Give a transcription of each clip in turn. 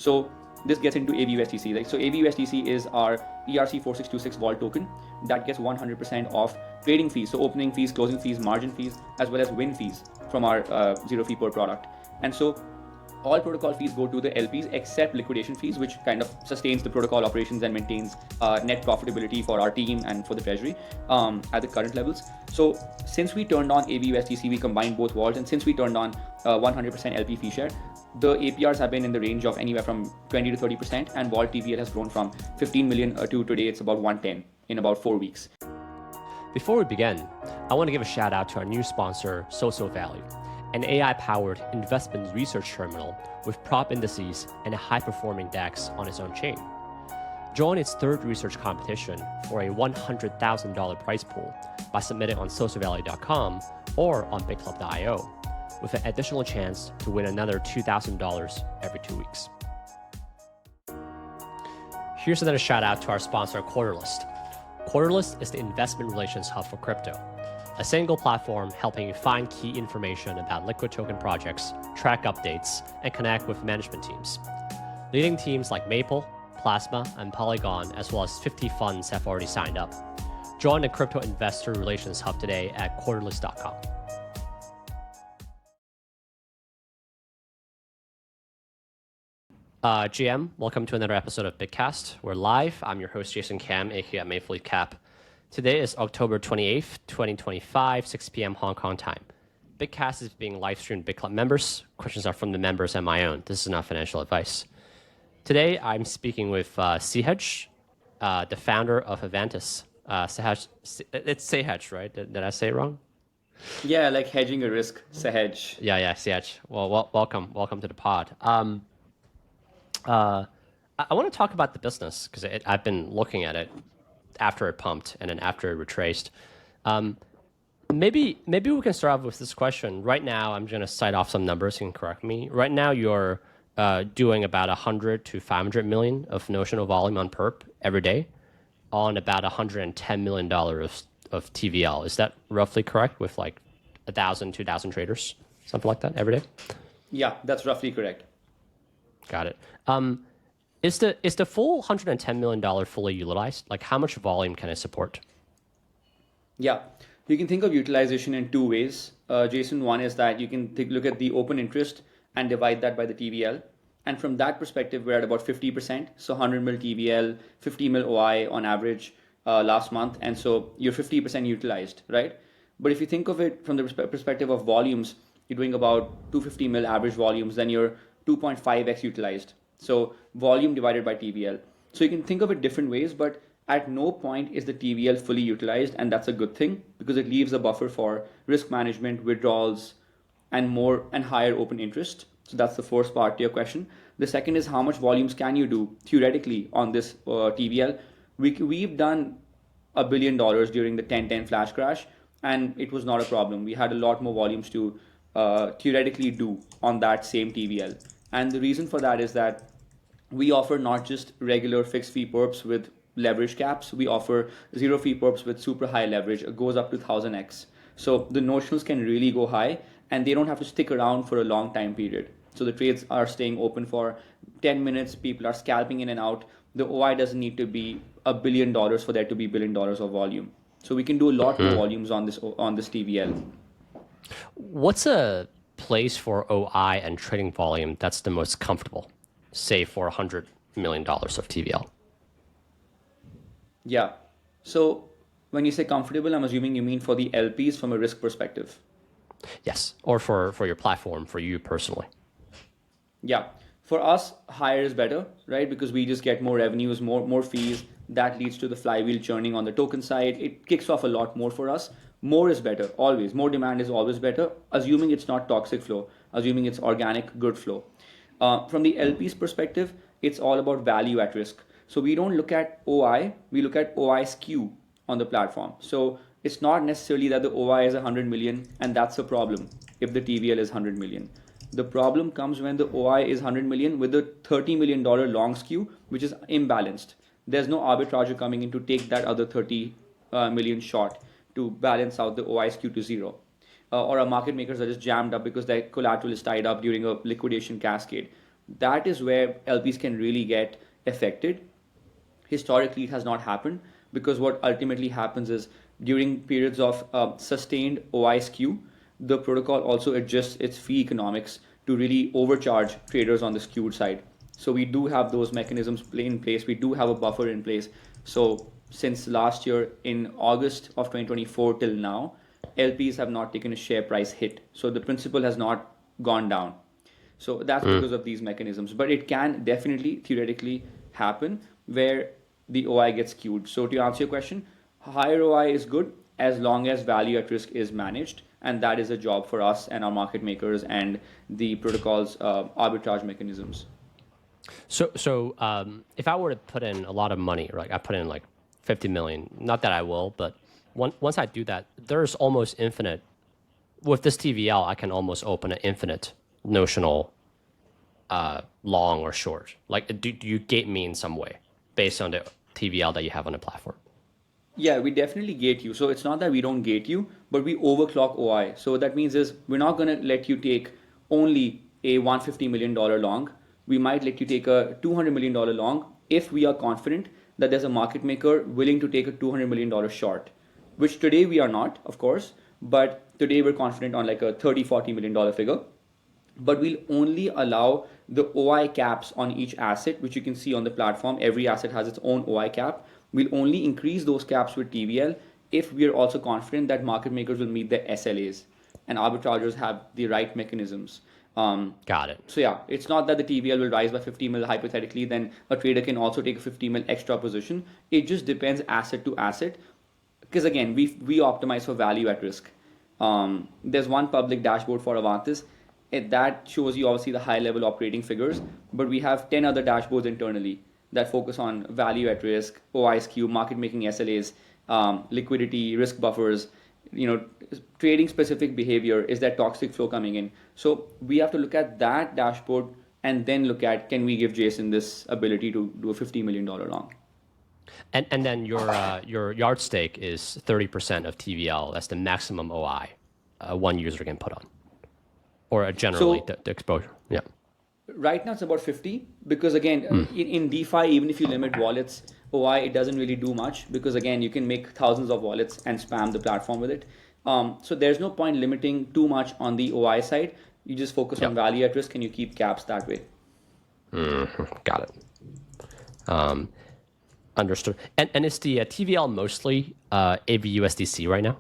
So this gets into avUSDC, right? So avUSDC is our ERC4626 vault token that gets 100% of trading fees, so opening fees, closing fees, margin fees, as well as win fees from our zero fee per product. And so all protocol fees go to the LPs except liquidation fees, which kind of sustains the protocol operations and maintains net profitability for our team and for the treasury at the current levels. So since we turned on avUSDC, we combined both vaults, and since we turned on 100% LP fee share, the APRs have been in the range of anywhere from 20 to 30%, and Vault TVL has grown from 15 million to today it's about 110 in about 4 weeks. Before we begin, I want to give a shout out to our new sponsor, SoSoValue, an AI-powered investment research terminal with prop indices and a high-performing DEX on its own chain. Join its third research competition for a $100,000 prize pool by submitting on sosovalue.com or on BidClub.io, with an additional chance to win another $2,000 every 2 weeks. Here's another shout out to our sponsor, Quarterlist. Quarterlist is the investment relations hub for crypto, a single platform helping you find key information about liquid token projects, track updates, and connect with management teams. Leading teams like Maple, Plasma, and Polygon, as well as 50 funds have already signed up. Join the Crypto Investor Relations Hub today at quarterlist.com. GM, welcome to another episode of Bidcast. We're live. I'm your host, Jason Kam, aka Mayfleet Cap. Today is October 28th, 2025, 6 p.m. Hong Kong time. Bidcast is being live streamed BidClub members. Questions are from the members and my own. This is not financial advice. Today, I'm speaking with Sehaj, the founder of Avantis. Sehaj, it's Sehaj, right? Did I say it wrong? Yeah, like hedging a risk, Sehaj. Yeah, Sehaj. Well, welcome to the pod. I want to talk about the business because I've been looking at it after it pumped and then after it retraced. Maybe we can start off with this question. Right now, I'm going to cite off some numbers. You can correct me. Right now, you're doing about 100 to 500 million of notional volume on perp every day on about $110 million of TVL. Is that roughly correct with like 1,000, 2,000 traders, something like that every day? Yeah, that's roughly correct. Got it. Is the full $110 million fully utilized? Like how much volume can it support? Yeah, you can think of utilization in two ways. Jason, one is that you can look at the open interest and divide that by the TVL. And from that perspective, we're at about 50%. So 100 mil TVL, 50 mil OI on average last month. And so you're 50% utilized, right? But if you think of it from the perspective of volumes, you're doing about 250 mil average volumes, then you're 2.5x utilized. So volume divided by TVL. So you can think of it different ways, but at no point is the TVL fully utilized, and that's a good thing because it leaves a buffer for risk management, withdrawals, and higher open interest. So that's the first part to your question. The second is how much volumes can you do theoretically on this TVL? We've done $1 billion during the 10-10 flash crash, and it was not a problem. We had a lot more volumes to theoretically do on that same TVL. And the reason for that is that we offer not just regular fixed fee perps with leverage caps, we offer zero fee perps with super high leverage. It goes up to 1000x. So the notionals can really go high and they don't have to stick around for a long time period. So the trades are staying open for 10 minutes. People are scalping in and out. The OI doesn't need to be $1 billion for there to be $1 billion of volume. So we can do a lot more volumes on this TVL. What's a place for OI and trading volume that's the most comfortable, say for $100 million of TVL? Yeah. So when you say comfortable, I'm assuming you mean for the LPs from a risk perspective. Yes, or for your platform, for you personally. Yeah. For us, higher is better, right? Because we just get more revenues, more fees. That leads to the flywheel churning on the token side. It kicks off a lot more for us. More is better, always. More demand is always better, assuming it's not toxic flow, assuming it's organic, good flow. From the LP's perspective, it's all about value at risk. So we don't look at OI, we look at OI skew on the platform. So it's not necessarily that the OI is 100 million and that's a problem if the TVL is 100 million. The problem comes when the OI is 100 million with a $30 million long skew, which is imbalanced. There's no arbitrager coming in to take that other 30 million short to balance out the OI skew to zero. Or our market makers are just jammed up because their collateral is tied up during a liquidation cascade. that is where LPs can really get affected. Historically, it has not happened because what ultimately happens is during periods of sustained OI skew, the protocol also adjusts its fee economics to really overcharge traders on the skewed side. So we do have those mechanisms in place. We do have a buffer in place. So since last year in August of 2024 till now, LPs have not taken a share price hit. So the principal has not gone down. So that's because of these mechanisms. But it can definitely theoretically happen where the OI gets skewed. So to answer your question, higher OI is good as long as value at risk is managed. And that is a job for us and our market makers and the protocol's arbitrage mechanisms. So if I were to put in a lot of money, like I put in like 50 million, not that I will, but once I do that, there's almost infinite. With this TVL, I can almost open an infinite notional long or short. Like, do you gate me in some way based on the TVL that you have on the platform? Yeah, we definitely gate you. So it's not that we don't gate you, but we overclock OI. So what that means is we're not going to let you take only a $150 million long. We might let you take a $200 million long if we are confident that there's a market maker willing to take a $200 million short, which today we are not, of course, but today we're confident on like a $30-40 million figure. But we'll only allow the OI caps on each asset, which you can see on the platform. Every asset has its own OI cap. We'll only increase those caps with TVL if we are also confident that market makers will meet their SLAs and arbitrageurs have the right mechanisms. Got it. So yeah, it's not that the TVL will rise by 50 mil hypothetically, then a trader can also take a 50 mil extra position. It just depends asset to asset. Because again, we optimize for value at risk. There's one public dashboard for Avantis. That shows you obviously the high level operating figures, but we have 10 other dashboards internally that focus on value at risk, OISQ, market making SLAs, liquidity, risk buffers, trading specific behavior. Is there toxic flow coming in? So we have to look at that dashboard and then look at, can we give Jason this ability to do a $50 million long? And then your yardstick is 30% of TVL. That's the maximum OI one user can put on, or generally the exposure. Yeah. Right now it's about 50 because again, in DeFi, even if you limit wallets, OI, it doesn't really do much because again, you can make thousands of wallets and spam the platform with it. So there's no point limiting too much on the OI side. You just focus on value at risk and you keep caps that way. Got it. Understood. And is the TVL mostly AVUSDC right now?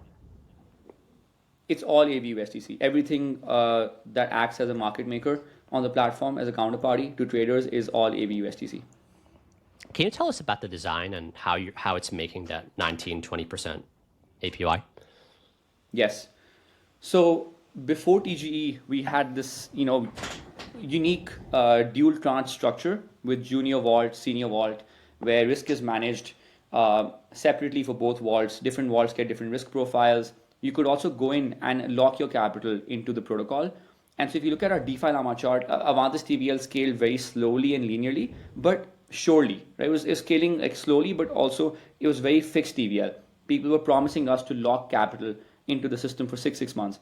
It's all AVUSDC. Everything that acts as a market maker on the platform as a counterparty to traders is all AVUSDC. Can you tell us about the design and how it's making that 19-20% APY? Yes. So before TGE, we had this, unique dual tranche structure with junior vault, senior vault, where risk is managed separately for both vaults. Different vaults get different risk profiles. You could also go in and lock your capital into the protocol. And so if you look at our DeFi Llama chart, Avantis TVL scaled very slowly and linearly, but surely, right? It was scaling like slowly, but also it was very fixed TVL. People were promising us to lock capital into the system for six months.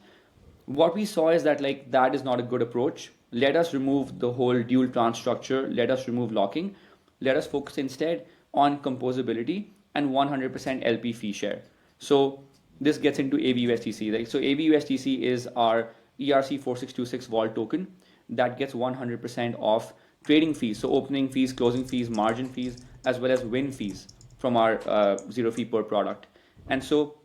What we saw is that that is not a good approach. Let us remove the whole dual tranche structure. Let us remove locking. Let us focus instead on composability and 100% LP fee share. So this gets into AVUSDC, right? So AVUSDC is our ERC4626 vault token that gets 100% off trading fees. So opening fees, closing fees, margin fees, as well as win fees from our zero fee per product. And so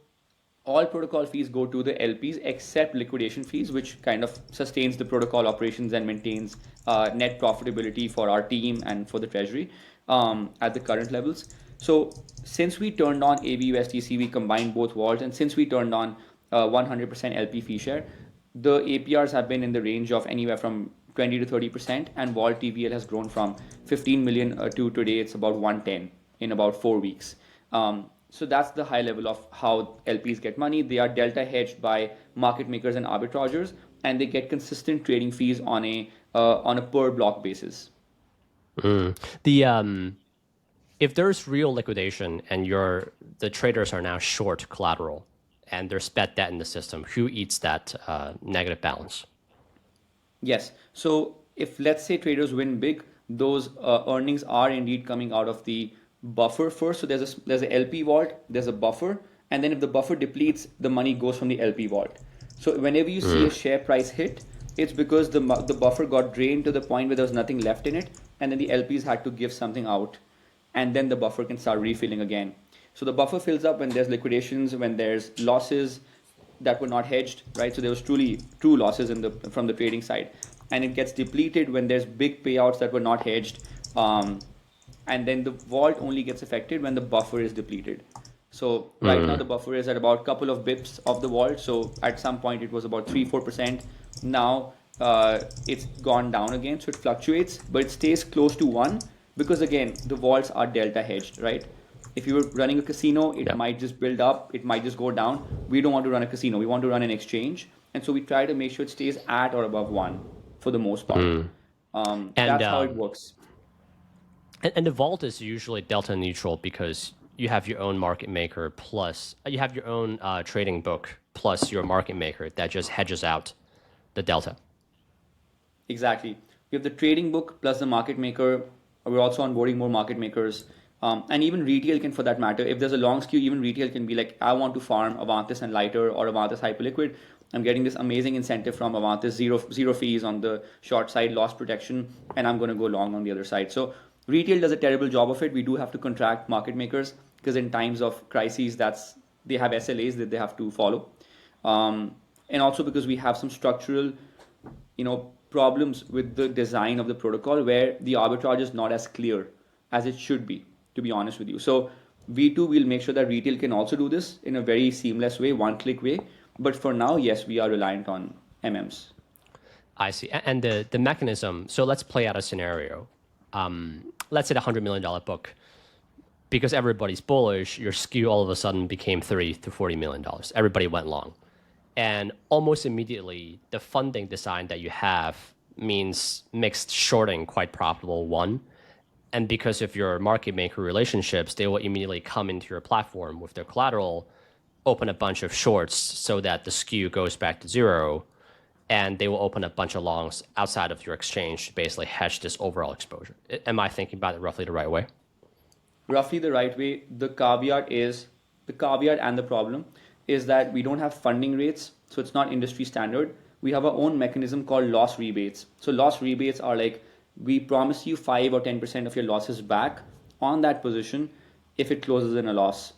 all protocol fees go to the LPs except liquidation fees, which kind of sustains the protocol operations and maintains net profitability for our team and for the treasury at the current levels. So since we turned on AVUSDC, we combined both vaults, and since we turned on 100% LP fee share, the APRs have been in the range of anywhere from 20 to 30%, and Vault TVL has grown from 15 million to today it's about 110 in about 4 weeks. So that's the high level of how LPs get money. They are delta hedged by market makers and arbitrageurs, and they get consistent trading fees on a per block basis. If there's real liquidation and the traders are now short collateral and there's bet debt in the system, who eats that negative balance? Yes. So if let's say traders win big, those earnings are indeed coming out of the buffer first. So there's a LP vault, there's a buffer, and then if the buffer depletes, the money goes from the LP vault. So whenever you see a share price hit, it's because the buffer got drained to the point where there was nothing left in it, and then the LPs had to give something out, and then the buffer can start refilling again. So the buffer fills up when there's liquidations, when there's losses that were not hedged, right? So there was truly true losses from the trading side, and it gets depleted when there's big payouts that were not hedged, and then the vault only gets affected when the buffer is depleted. So right now the buffer is at about a couple of bips of the vault. So at some point it was about 3-4%. Now it's gone down again, so it fluctuates, but it stays close to 1 because again the vaults are delta hedged, right? If you were running a casino, it might just build up, it might just go down. We don't want to run a casino, we want to run an exchange, and so we try to make sure it stays at or above 1 for the most part. That's how it works. And the vault is usually delta neutral because you have your own market maker plus you have your own trading book plus your market maker that just hedges out the delta. Exactly. We have the trading book plus the market maker. We're also onboarding more market makers. And even retail can, for that matter, if there's a long skew, even retail can be like, I want to farm Avantis and Lighter or Avantis Hyperliquid. I'm getting this amazing incentive from Avantis, zero fees on the short side, loss protection, and I'm going to go long on the other side. So retail does a terrible job of it. We do have to contract market makers because in times of crises, they have SLAs that they have to follow. And also because we have some structural, problems with the design of the protocol where the arbitrage is not as clear as it should be, to be honest with you. So we too will make sure that retail can also do this in a very seamless way, one-click way. But for now, yes, we are reliant on MMs. I see. And the mechanism, so let's play out a scenario. Let's say the $100 million book, because everybody's bullish, your skew all of a sudden became $30 to $40 million. Everybody went long. And almost immediately, the funding design that you have makes shorting quite profitable, one. And because of your market maker relationships, they will immediately come into your platform with their collateral, open a bunch of shorts so that the skew goes back to zero, and they will open a bunch of longs outside of your exchange to basically hedge this overall exposure. Am I thinking about it roughly the right way? Roughly the right way. The caveat and the problem is that we don't have funding rates, so it's not industry standard. We have our own mechanism called loss rebates. So loss rebates are like, we promise you 5 or 10% of your losses back on that position if it closes in a loss.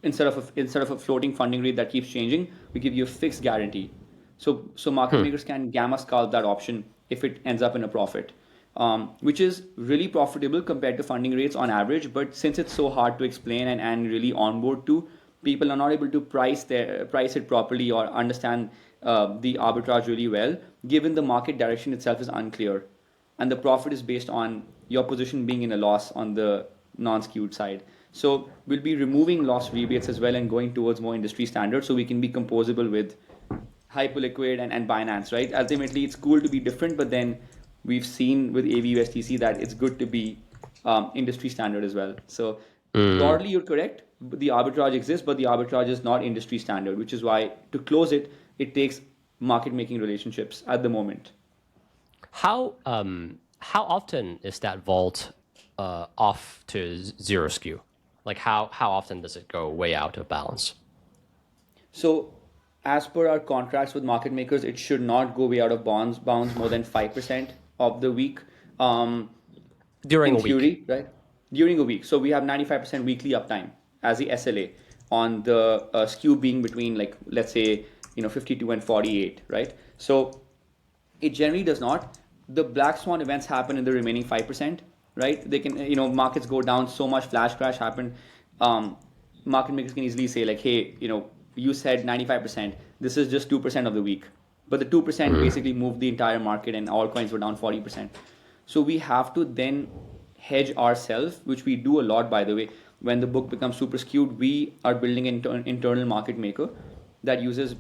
Instead of a floating funding rate that keeps changing, we give you a fixed guarantee. So market makers can gamma scalp that option if it ends up in a profit, which is really profitable compared to funding rates on average. But since it's so hard to explain and really onboard to, people are not able to price it properly or understand the arbitrage really well, given the market direction itself is unclear. And the profit is based on your position being in a loss on the non-skewed side. So we'll be removing loss rebates as well and going towards more industry standards so we can be composable with Hyperliquid and Binance, right? Ultimately, it's cool to be different, but then we've seen with avUSDC that it's good to be industry standard as well. So broadly, you're correct. The arbitrage exists, but the arbitrage is not industry standard, which is why to close it, it takes market making relationships at the moment. How often is that vault off to zero skew? Like how often does it go way out of balance? So as per our contracts with market makers, it should not go way out of bounds more than 5% of the week. During in a theory, week, right? During a week. So we have 95% weekly uptime as the SLA on the skew being between, like, let's say, 52 and 48, right? So it generally does not. The black swan events happen in the remaining 5%, right? They can, markets go down so much, flash crash happened. Market makers can easily say like, hey, you said 95%. This is just 2% of the week. But the 2% basically moved the entire market and all coins were down 40%. So we have to then hedge ourselves, which we do a lot, by the way. When the book becomes super skewed, we are building an internal market maker that uses,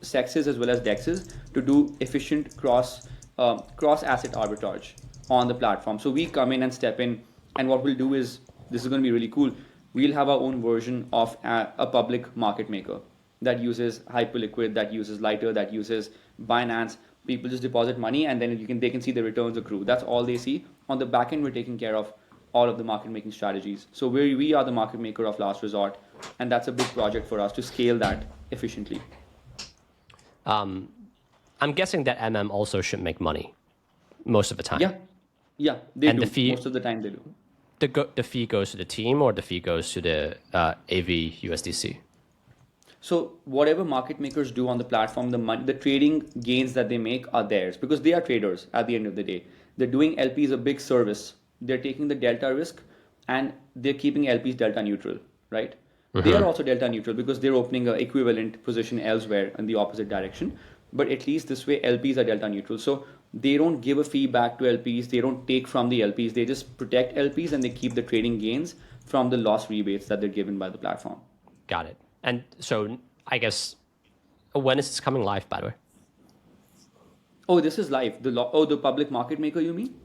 sexes as well as dexes to do efficient cross asset arbitrage on the platform. So we come in and step in, and what we'll do is, this is going to be really cool. We'll have our own version of a public market maker that uses Hyperliquid, that uses Lighter, that uses Binance, People just deposit money and then they can see the returns accrue. That's all they see. On the back end, we're taking care of all of the market making strategies. So we are the market maker of last resort, and that's a big project for us to scale that efficiently. I'm guessing that also should make money most of the time. Yeah, they And do. the fee, Most of the time they do. the fee goes to the team, or the fee goes to the AVUSDC? So whatever market makers do on the platform, the trading gains that they make are theirs because they are traders at the end of the day. They're doing LPs a big service. They're taking the delta risk and they're keeping LPs delta neutral, right? They are also delta neutral because they're opening an equivalent position elsewhere in the opposite direction. But at least this way, LPs are delta neutral. So they don't give a fee back to LPs. They don't take from the LPs. They just protect LPs and they keep the trading gains from the loss rebates that they're given by the platform. Got it. And so I guess, when is this coming live, by the way? Oh, this is live. The public market maker, you mean?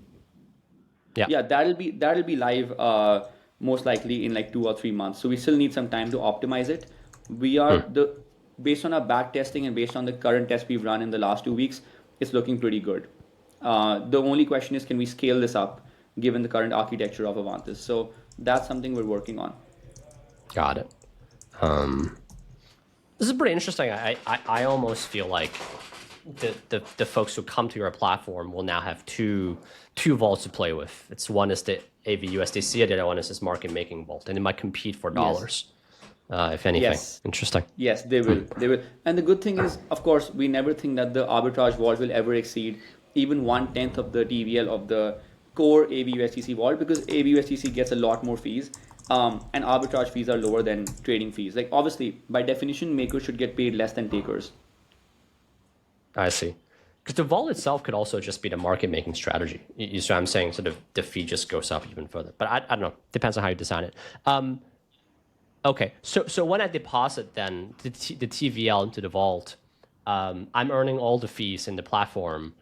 Yeah, that'll be live most likely in like 2 or 3 months. So we still need some time to optimize it. We are based on our back testing and based on the current test we've run in the last 2 weeks, it's looking pretty good. The only question is, can we scale this up given the current architecture of Avantis? So that's something we're working on. Got it. This is pretty interesting. I almost feel like the folks who come to your platform will now have two vaults to play with. One is the AVUSDC, and the other one is this market making vault, and it might compete for dollars, if anything. Yes. Interesting. Yes, they will. They will. And the good thing is, of course, we never think that the arbitrage vault will ever exceed even 1/10 of the TVL of the core AVUSDC vault because AVUSDC gets a lot more fees. And arbitrage fees are lower than trading fees. Like obviously, by definition, makers should get paid less than takers. I see. Because the vault itself could also just be the market making strategy. You see what I'm saying? So the fee just goes up even further. But I don't know. Depends on how you design it. Okay. So when I deposit then the TVL into the vault, I'm earning all the fees in the platform,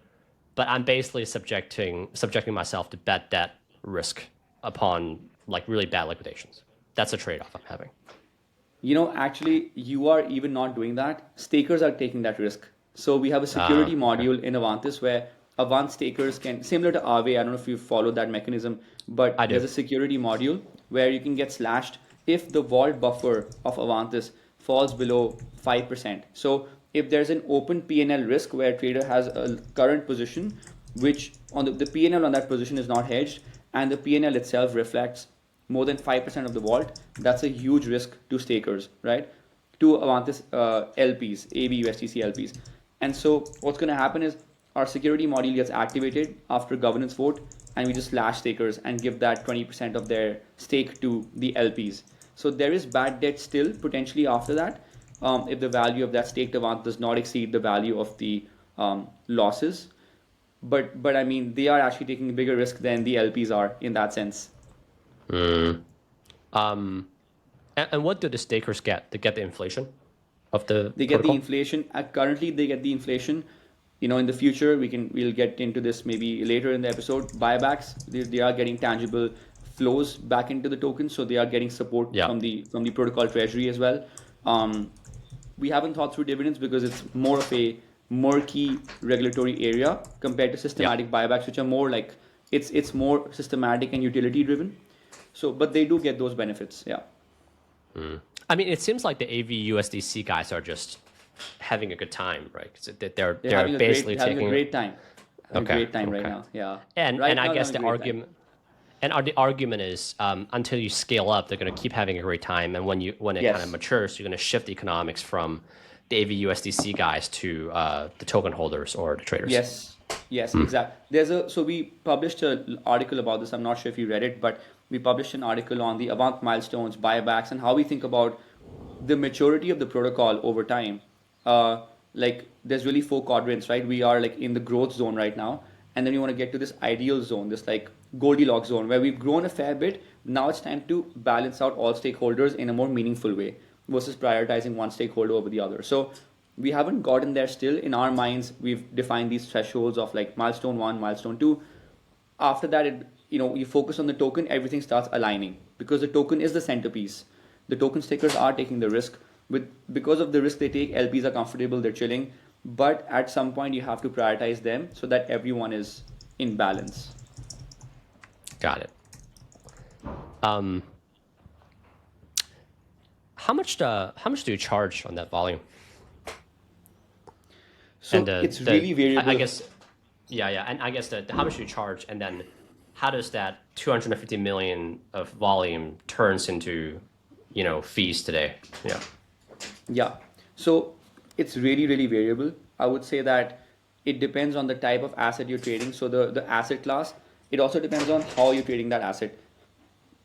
but I'm basically subjecting myself to bad debt risk upon like really bad liquidations. That's a trade-off I'm having. Actually, you are even not doing that. Stakers are taking that risk. So we have a security module in Avantis where Avant stakers can, similar to Aave, I don't know if you follow that mechanism, but there's a security module where you can get slashed if the vault buffer of Avantis falls below 5%. So if there's an open P&L risk where trader has a current position, which on the P&L on that position is not hedged, and the P&L itself reflects more than 5% of the vault, that's a huge risk to stakers, right? To Avantis LPs, AVUSDC LPs. And so what's going to happen is our security module gets activated after governance vote, and we just slash stakers and give that 20% of their stake to the LPs. So there is bad debt still potentially after that, if the value of that staked Avant does not exceed the value of the losses. But I mean, they are actually taking a bigger risk than the LPs are in that sense. And what do the stakers get? They get the inflation of the They get the inflation. Currently, they get the inflation. In the future, we'll get into this maybe later in the episode. Buybacks, they are getting tangible flows back into the token, so they are getting support from the protocol treasury as well. We haven't thought through dividends because it's more of a murky regulatory area compared to systematic buybacks, which are more like it's more systematic and utility driven. So, but they do get those benefits. Yeah. I mean, it seems like the AVUSDC guys are just having a good time, right? They're basically having a great time. Okay. A great time right now. Yeah. And I guess the argument. And the argument is until you scale up, they're going to keep having a great time, and when it kind of matures, you're going to shift the economics from the AVUSDC guys to the token holders or the traders. Yes, exactly. So we published an article about this. I'm not sure if you read it, but we published an article on the Avant milestones, buybacks, and how we think about the maturity of the protocol over time. Like there's really 4 quadrants, right? We are like in the growth zone right now, and then we want to get to this ideal zone, this like Goldilocks zone where we've grown a fair bit. Now it's time to balance out all stakeholders in a more meaningful way versus prioritizing one stakeholder over the other. So we haven't gotten there still. In our minds, we've defined these thresholds of like milestone 1, milestone 2. After that, you focus on the token, everything starts aligning because the token is the centerpiece. The token stakers are taking the risk. Because of the risk they take, LPs are comfortable, they're chilling. but at some point you have to prioritize them so that everyone is in balance. Got it. How much do you charge on that volume? So it's really variable. I guess, yeah. And I guess how much do you charge, and then how does that 250 million of volume turns into, fees today? Yeah. Yeah. So it's really, really variable. I would say that it depends on the type of asset you're trading. So the asset class, it also depends on how you're trading that asset.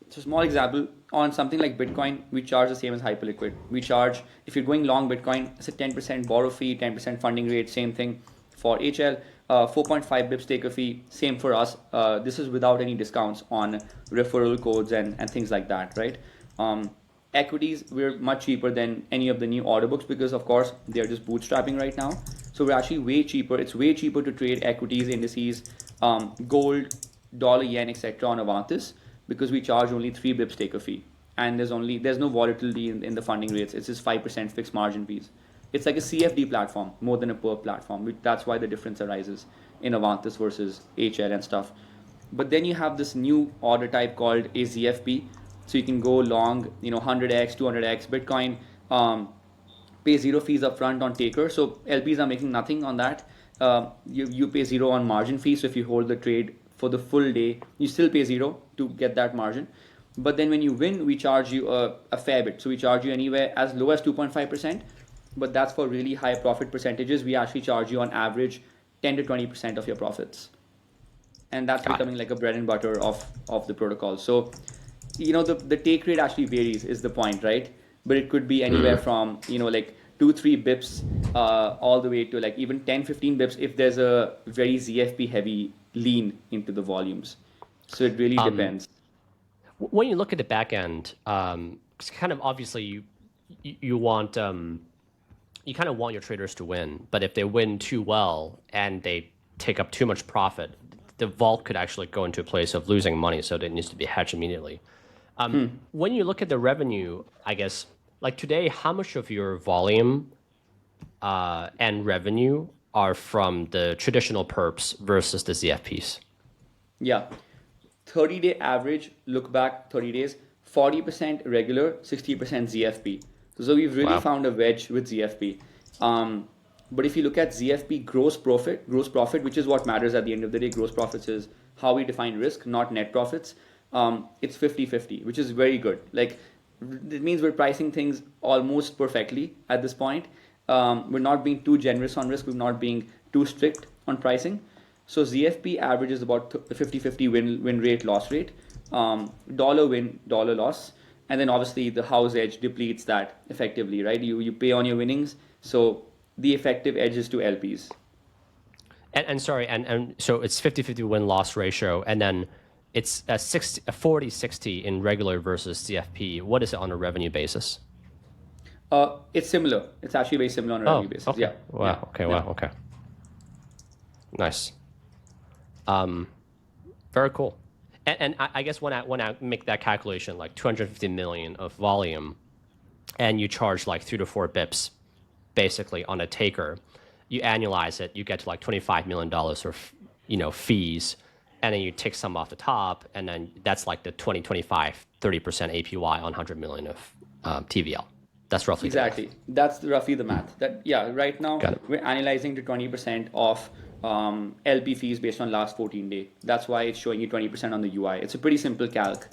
So small example, on something like Bitcoin, we charge the same as Hyperliquid. We charge, if you're going long Bitcoin, it's a 10% borrow fee, 10% funding rate, same thing for HL, 4.5 bips taker fee, same for us. This is without any discounts on referral codes and things like that, right? Equities, we're much cheaper than any of the new order books because, of course, they're just bootstrapping right now. So we're actually way cheaper. It's way cheaper to trade equities, indices, gold, dollar, yen, etc. on Avantis because we charge only 3 bips taker fee. And there's no volatility in the funding rates. It's just 5% fixed margin fees. It's like a CFD platform more than a perp platform. That's why the difference arises in Avantis versus HL and stuff. But then you have this new order type called a ZFP. So you can go long, 100x, 200x Bitcoin, pay zero fees upfront on taker. So LPs are making nothing on that. You pay zero on margin fee. So if you hold the trade for the full day, you still pay zero to get that margin. But then when you win, we charge you a fair bit. So we charge you anywhere as low as 2.5%, but that's for really high profit percentages. We actually charge you on average 10 to 20% of your profits. And that's becoming like a bread and butter of the protocol. So, the take rate actually varies is the point, right? But it could be anywhere from, like 2-3 bips all the way to like even 10-15 bips if there's a very ZFP heavy lean into the volumes. So it really depends. When you look at the back end, it's kind of obviously you want you kind of want your traders to win, but if they win too well and they take up too much profit, the vault could actually go into a place of losing money, so it needs to be hedged immediately. When you look at the revenue, I guess, like today, how much of your volume and revenue are from the traditional perps versus the ZFPs? Yeah. 30-day average, look back 30 days, 40% regular, 60% ZFP. So we've really found a wedge with ZFP. But if you look at ZFP gross profit, which is what matters at the end of the day, gross profits is how we define risk, not net profits. It's 50-50, which is very good. Like, it means we're pricing things almost perfectly at this point. We're not being too generous on risk. We're not being too strict on pricing. So ZFP averages about 50-50 win rate, loss rate, dollar win, dollar loss. And then obviously the house edge depletes that effectively, right? You pay on your winnings. So the effective edge is to LPs. And sorry, and so it's 50-50 win-loss ratio, and then it's a 40-60 in regular versus CFP. What is it on a revenue basis? It's similar. It's actually very similar on a revenue basis. Okay. Yeah. Wow. Yeah. Okay. Wow. Okay. Nice. Very cool. And I guess when I make that calculation, like 250 million of volume, and you charge like 3 to 4 bips, basically on a taker, you annualize it, you get to like $25 million of fees, and then you take some off the top, and then that's like the 20, 25, 30% APY on 100 million of TVL. That's roughly exactly. That's roughly the math. Right now we're analyzing to 20% of LP fees based on last 14 days. That's why it's showing you 20% on the UI. It's a pretty simple calc.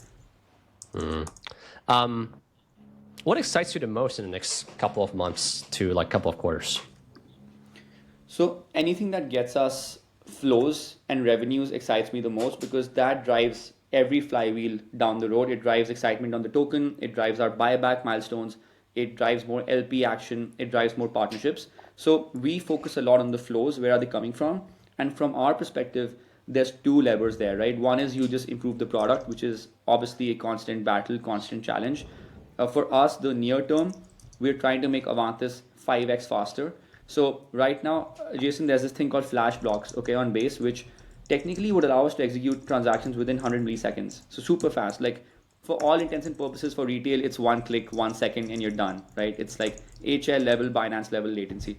What excites you the most in the next couple of months to like couple of quarters? So anything that gets us flows and revenues excites me the most because that drives every flywheel down the road. It drives excitement on the token. It drives our buyback milestones. It drives more LP action. It drives more partnerships. So we focus a lot on the flows. Where are they coming from? And from our perspective, there's 2 levers there, right? One is you just improve the product, which is obviously a constant battle, constant challenge. For us, the near term, we're trying to make Avantis 5x faster. So right now, Jason, there's this thing called flash blocks, okay, on base, which technically would allow us to execute transactions within 100 milliseconds. So super fast. Like, for all intents and purposes for retail, it's 1 click, 1 second, and you're done, right? It's like HL level, Binance level latency.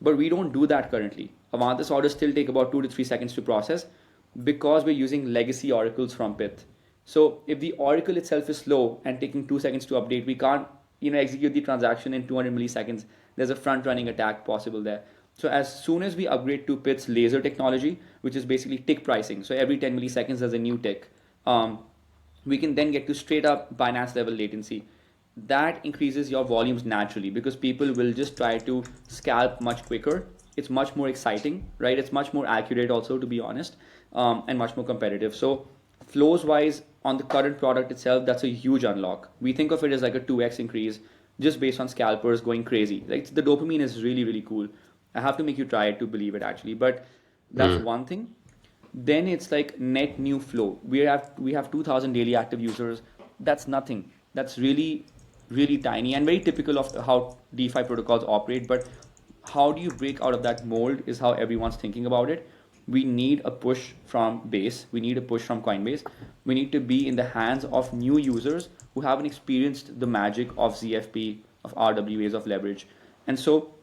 But we don't do that currently. Avantis orders still take about 2 to 3 seconds to process because we're using legacy oracles from Pith. So if the oracle itself is slow and taking 2 seconds to update, we can't execute the transaction in 200 milliseconds. There's a front running attack possible there. So as soon as we upgrade to Pith's laser technology, which is basically tick pricing, so every 10 milliseconds there's a new tick, we can then get to straight up Binance level latency. That increases your volumes naturally because people will just try to scalp much quicker. It's much more exciting, right? It's much more accurate also, to be honest, and much more competitive. So flows wise on the current product itself, that's a huge unlock. We think of it as like a 2x increase just based on scalpers going crazy. Like the dopamine is really, really cool. I have to make you try it to believe it actually, but that's one thing. Then it's like net new flow. We have 2,000 daily active users. That's nothing. That's really really tiny and very typical of how DeFi protocols operate. But how do you break out of that mold is how everyone's thinking about it. We need a push from Base. We need a push from Coinbase. We need to be in the hands of new users who haven't experienced the magic of ZFP, of RWAs, of leverage. And so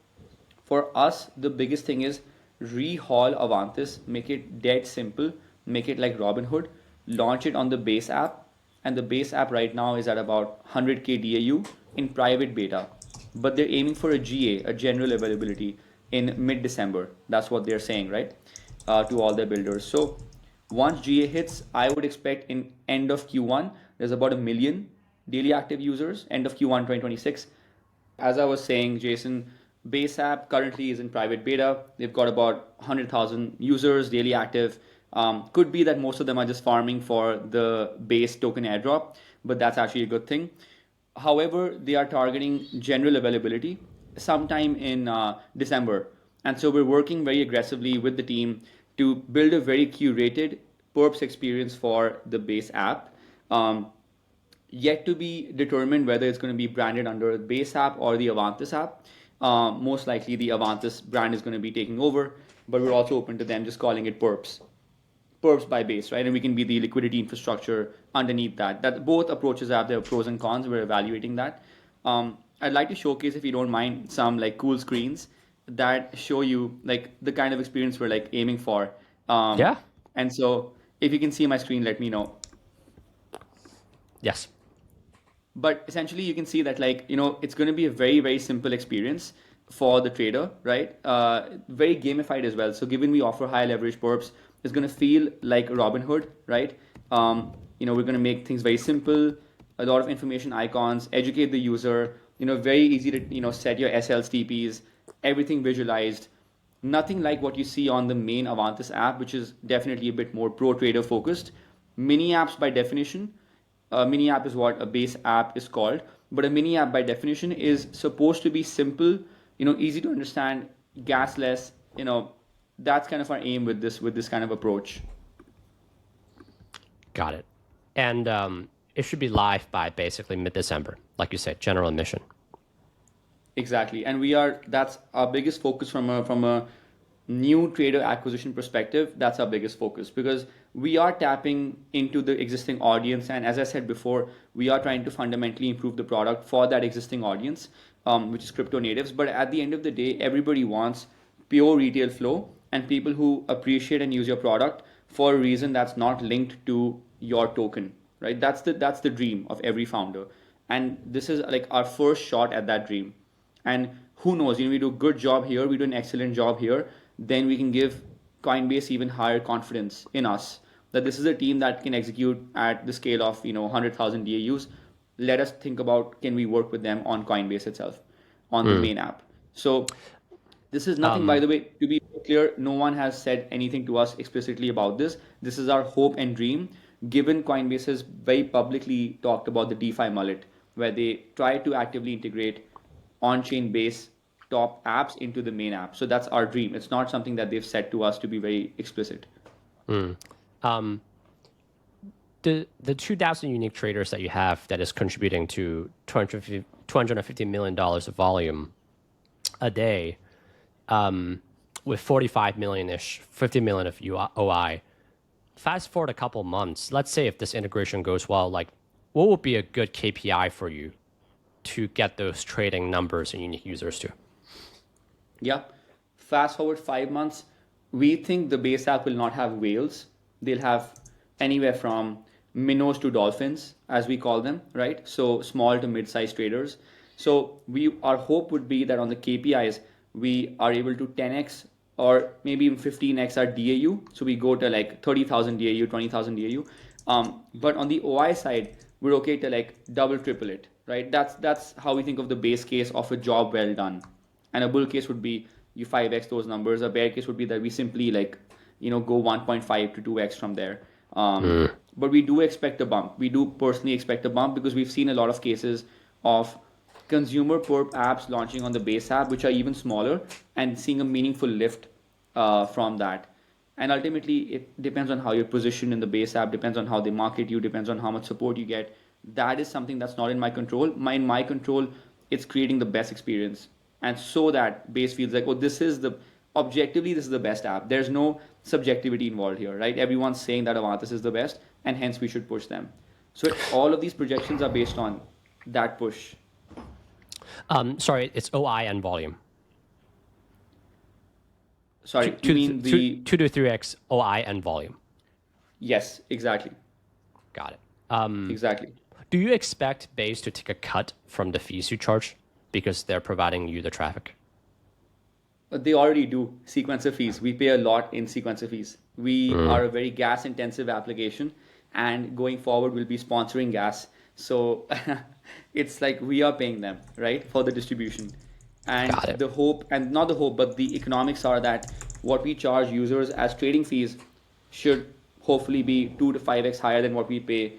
for us, the biggest thing is rehaul Avantis, make it dead simple, make it like Robinhood, launch it on the Base app. And the Base app right now is at about 100K DAU in private beta. But they're aiming for a GA, a general availability, in mid-December. That's what they're saying, right? To all their builders. So once GA hits, I would expect in end of Q1, there's about 1 million daily active users, end of Q1 2026. As I was saying, Jason, Base app currently is in private beta. They've got about 100,000 users daily active. Could be that most of them are just farming for the base token airdrop, but that's actually a good thing. However, they are targeting general availability sometime in December. And so we're working very aggressively with the team to build a very curated perps experience for the base app. Yet to be determined whether it's going to be branded under the base app or the Avantis app. Most likely the Avantis brand is going to be taking over, but we're also open to them just calling it perps by Base, right? And we can be the liquidity infrastructure underneath that. That both approaches have their pros and cons. We're evaluating that. I'd like to showcase, if you don't mind, some like cool screens that show you like the kind of experience we're like aiming for. Yeah. And so if you can see my screen, let me know. Yes. But essentially you can see that like, it's going to be a very, very simple experience for the trader, right? Very gamified as well. So given we offer high leverage perps, it's going to feel like Robinhood, right? We're going to make things very simple, a lot of information icons, educate the user, very easy to, set your SLs, TPs, everything visualized. Nothing like what you see on the main Avantis app, which is definitely a bit more pro trader focused. Mini apps by definition, a mini app is what a base app is called, but a mini app by definition is supposed to be simple, easy to understand, gasless, that's kind of our aim with this kind of approach. Got it. And it should be live by basically mid-December, like you said, general admission. Exactly. And that's our biggest focus from a new trader acquisition perspective. That's our biggest focus because we are tapping into the existing audience. And as I said before, we are trying to fundamentally improve the product for that existing audience, which is crypto natives. But at the end of the day, everybody wants pure retail flow and people who appreciate and use your product for a reason that's not linked to your token, right? That's the dream of every founder. And this is like our first shot at that dream. And who knows, we do a good job here, we do an excellent job here, then we can give Coinbase even higher confidence in us that this is a team that can execute at the scale of 100,000 DAUs. Let us think about, can we work with them on Coinbase itself, on the main app. So this is nothing, by the way, to be clear, no one has said anything to us explicitly about this. This is our hope and dream, given Coinbase has very publicly talked about the DeFi mullet, where they try to actively integrate on-chain base top apps into the main app. So that's our dream. It's not something that they've said to us, to be very explicit. The 2,000 unique traders that you have that is contributing to $250 million of volume a day, with 45 million-ish, 50 million of OI. Fast forward a couple months, let's say if this integration goes well, like what would be a good KPI for you to get those trading numbers and unique users to? Yeah. fast forward 5 months, we think the base app will not have whales. They'll have anywhere from minnows to dolphins, as we call them, right? So small to mid-sized traders. So our hope would be that on the KPIs, we are able to 10x or maybe even 15x our DAU. So we go to like 30,000 DAU, 20,000 DAU. But on the OI side, we're okay to like double, triple it, right? That's how we think of the base case of a job well done. And a bull case would be you 5x those numbers. A bear case would be that we simply like, go 1.5 to 2x from there. But we do expect a bump. We do personally expect a bump because we've seen a lot of cases of consumer perp apps launching on the base app, which are even smaller, and seeing a meaningful lift from that. And ultimately, it depends on how you're positioned in the base app, depends on how they market you, depends on how much support you get. That is something that's not in my control. In my control, it's creating the best experience. And so that base feels like, oh, objectively, this is the best app. There's no subjectivity involved here, right? Everyone's saying that Avantis is the best, and hence we should push them. So all of these projections are based on that push. Sorry, it's OI and volume. Sorry, you mean the 2 to 3x OI and volume. Yes, exactly. Got it. Exactly. Do you expect Base to take a cut from the fees you charge because they're providing you the traffic? They already do sequencer fees. We pay a lot in sequencer fees. We are a very gas intensive application, and going forward we'll be sponsoring gas. So it's like we are paying them, right, for the distribution. And the hope, and not the hope, but the economics are that what we charge users as trading fees should hopefully be 2 to 5x higher than what we pay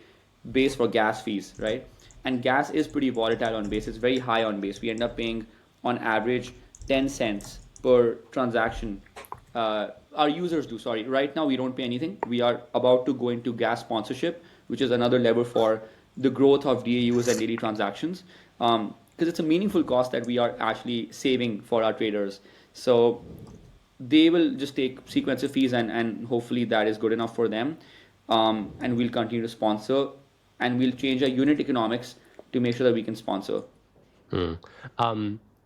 Base for gas fees, right? And gas is pretty volatile on Base. It's very high on Base. We end up paying on average 10 cents per transaction. Our users do, sorry. Right now we don't pay anything. We are about to go into gas sponsorship, which is another lever for the growth of DAUs and daily transactions. Because it's a meaningful cost that we are actually saving for our traders. So they will just take sequencer fees, and hopefully that is good enough for them. And we'll continue to sponsor, and we'll change our unit economics to make sure that we can sponsor.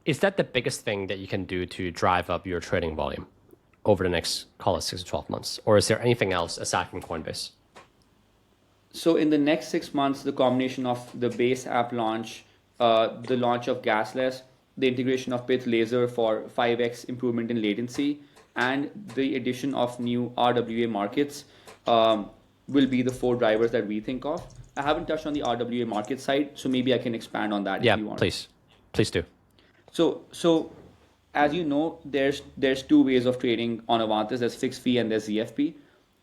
Is that the biggest thing that you can do to drive up your trading volume over the next, call it 6 to 12 months? Or is there anything else aside from Coinbase? So in the next 6 months, the combination of the Base app launch, the launch of Gasless, the integration of Pith Laser for 5x improvement in latency, and the addition of new RWA markets will be the 4 drivers that we think of. I haven't touched on the RWA market side, so maybe I can expand on that if you want. Yeah, please do. So as you know, there's 2 ways of trading on Avantis. There's fixed fee and there's ZFP.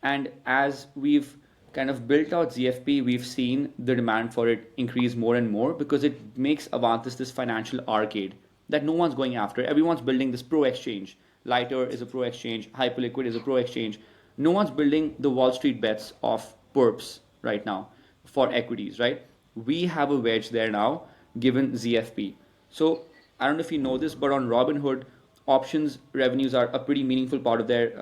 And as we've kind of built out ZFP, we've seen the demand for it increase more and more because it makes Avantis this financial arcade that no one's going after. Everyone's building this pro exchange. Lighter is a pro exchange. Hyperliquid is a pro exchange. No one's building the Wall Street bets of perps right now for equities, right? We have a wedge there now given ZFP. So I don't know if you know this, but on Robinhood, options revenues are a pretty meaningful part of their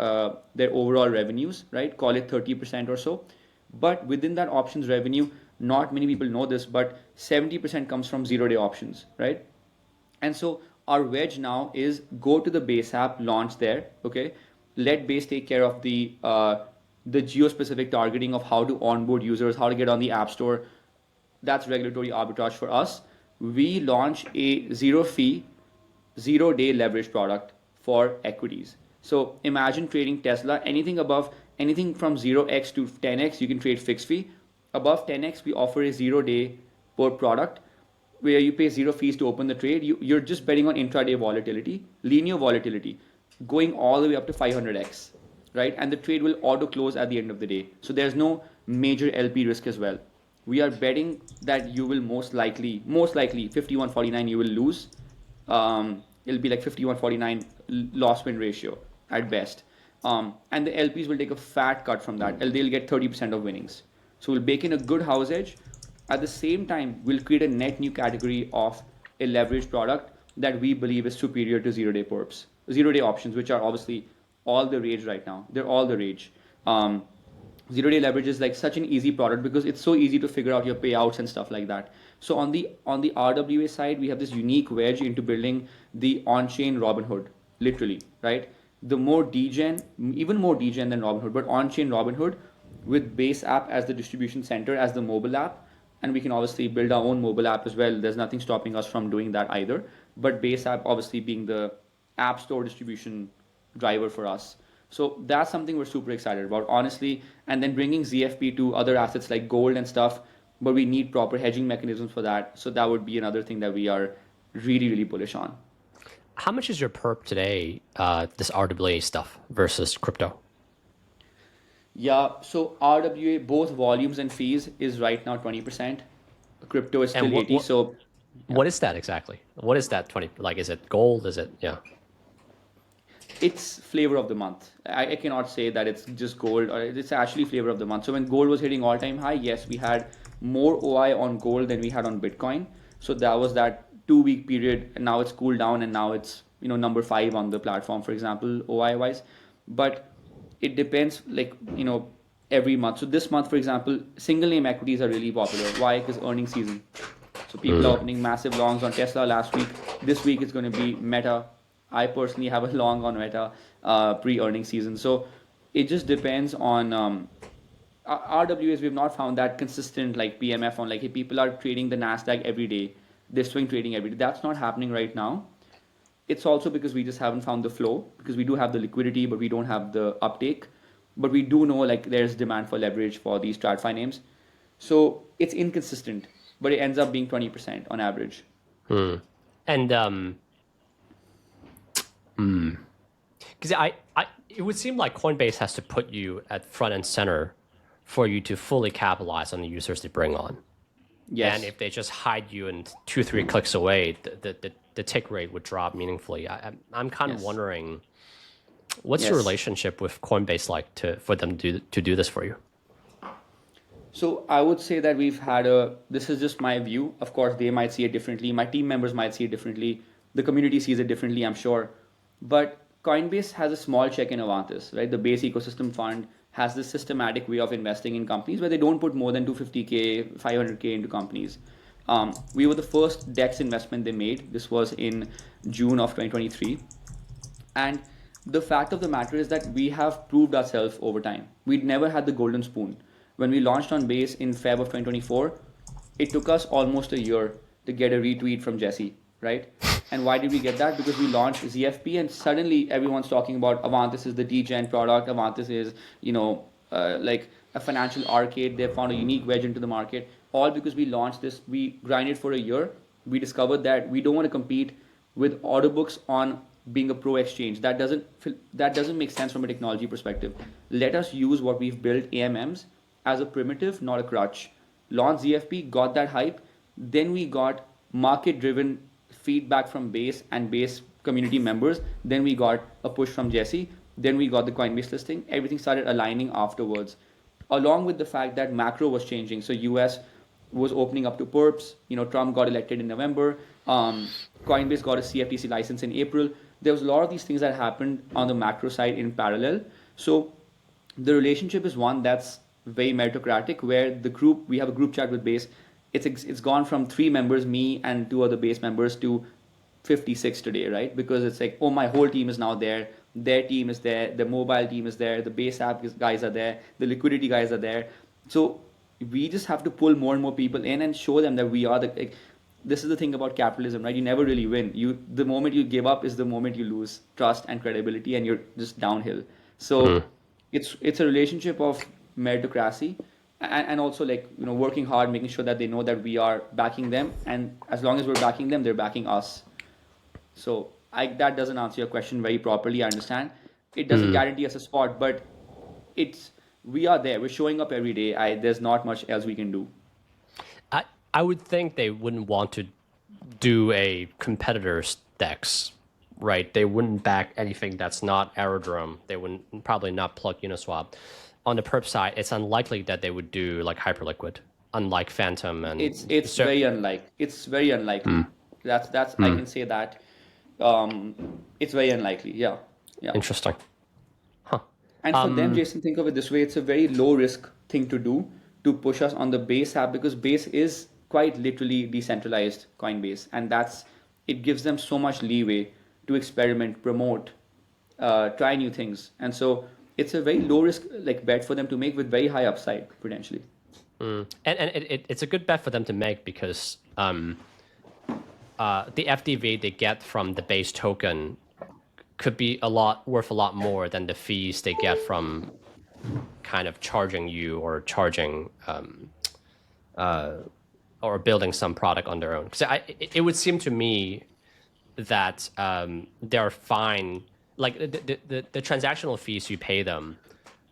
overall revenues, right? Call it 30% or so. But within that options revenue, not many people know this, but 70% comes from 0-day options, right? And so our wedge now is go to the Base app, launch there, okay? Let Base take care of the geo-specific targeting of how to onboard users, how to get on the App Store. That's regulatory arbitrage for us. We launch a zero-fee, 0-day leverage product for equities. So imagine trading Tesla, anything from 0x to 10x, you can trade fixed fee. Above 10x, we offer a 0-day per product where you pay 0 fees to open the trade. You're just betting on intraday volatility, linear volatility, going all the way up to 500x, right? And the trade will auto close at the end of the day. So there's no major LP risk as well. We are betting that you will most likely 51-49 you will lose. It'll be like 51-49 loss win ratio at best. And the LPs will take a fat cut from that. They'll get 30% of winnings. So we'll bake in a good house edge. At the same time, we'll create a net new category of a leverage product that we believe is superior to 0-day perps, 0-day options, which are obviously all the rage right now. They're all the rage. 0-day leverage is like such an easy product because it's so easy to figure out your payouts and stuff like that. So on the RWA side, we have this unique wedge into building the on-chain Robinhood. literally, right? The more degen, even more degen than Robinhood, but on-chain Robinhood with Base app as the distribution center, as the mobile app, and we can obviously build our own mobile app as well. There's nothing stopping us from doing that either. But Base app obviously being the app store distribution driver for us. So that's something we're super excited about, honestly. And then bringing ZFP to other assets like gold and stuff, but we need proper hedging mechanisms for that. So that would be another thing that we are really, really bullish on. How much is your perp today, this RWA stuff versus crypto? Yeah, so RWA, both volumes and fees, is right now 20%. Crypto is And still 80. So what is that exactly? What is that 20? Like, is it gold? Is it, yeah. it's flavor of the month. I cannot say that it's just gold, or it's actually flavor of the month. So when gold was hitting all-time high, yes, we had more OI on gold than we had on Bitcoin. So that was that 2 week period, and now it's cooled down, and now it's number 5 on the platform, for example, OI wise. But it depends, like every month. So this month, for example, single name equities are really popular. Why? Because earnings season. So people are opening massive longs on Tesla last week. This week it's going to be Meta. I personally have a long on Meta pre-earning season. So it just depends on RWAs. We've not found that consistent like PMF on like, hey, people are trading the Nasdaq every day. They're swing trading every day. That's not happening right now. It's also because we just haven't found the flow, because we do have the liquidity, but we don't have the uptake. But we do know like there's demand for leverage for these TradFi names. So it's inconsistent, but it ends up being 20% on average. And because it would seem like Coinbase has to put you at front and center for you to fully capitalize on the users they bring on. Yes. And if they just hide you and 2-3 clicks away, the tick rate would drop meaningfully. I'm kind of wondering, what's your relationship with Coinbase like for them to do this for you? So I would say that this is just my view. Of course, they might see it differently. My team members might see it differently. The community sees it differently, I'm sure. But Coinbase has a small check in Avantis, right? The base ecosystem fund has this systematic way of investing in companies where they don't put more than 250K, 500K into companies. We were the first DEX investment they made. This was in June of 2023. And the fact of the matter is that we have proved ourselves over time. We'd never had the golden spoon. When we launched on Base in Feb of 2024, it took us almost a year to get a retweet from Jesse, right? And why did we get that? Because we launched ZFP, and suddenly everyone's talking about Avantis is the DGen product. Avantis is, like a financial arcade. They found a unique wedge into the market. All because we launched this. We grinded for a year. We discovered that we don't want to compete with order books on being a pro exchange. That doesn't make sense from a technology perspective. Let us use what we've built, AMMs, as a primitive, not a crutch. Launch ZFP, got that hype. Then we got market-driven feedback from Base and Base community members. Then we got a push from Jesse. Then we got the Coinbase listing. Everything started aligning afterwards, along with the fact that macro was changing. So US was opening up to perps. Trump got elected in November. Coinbase got a CFTC license in April. There was a lot of these things that happened on the macro side in parallel. So the relationship is one that's very meritocratic, where we have a group chat with Base. It's gone from 3 members, me and 2 other Base members, to 56 today, right? Because it's like, oh, my whole team is now there. Their team is there. The mobile team is there. The Base app guys are there. The liquidity guys are there. So we just have to pull more and more people in and show them that we are this is the thing about capitalism, right? You never really win. The moment you give up is the moment you lose trust and credibility, and you're just downhill. So it's a relationship of meritocracy, and also working hard, making sure that they know that we are backing them, and as long as we're backing them, they're backing us. So that doesn't answer your question very properly, I understand. It doesn't guarantee us a spot, but we are there. We're showing up every day. There's not much else we can do. I would think they wouldn't want to do a competitor's DEX, right? They wouldn't back anything that's not Airdrop. They wouldn't probably not plug Uniswap. On the perp side, it's unlikely that they would do like Hyperliquid, unlike Phantom and. It's very unlikely. It's very unlikely. That's I can say that. It's very unlikely. Yeah. Interesting. And for them, Jason, think of it this way: it's a very low risk thing to do, to push us on the Base app, because Base is quite literally decentralized Coinbase, and it gives them so much leeway to experiment, promote, try new things. And so it's a very low risk like bet for them to make with very high upside potentially. And it's a good bet for them to make because the FDV they get from the base token could be worth a lot more than the fees they get from kind of charging you or charging or building some product on their own. Because it would seem to me that they're fine. Like the transactional fees you pay them,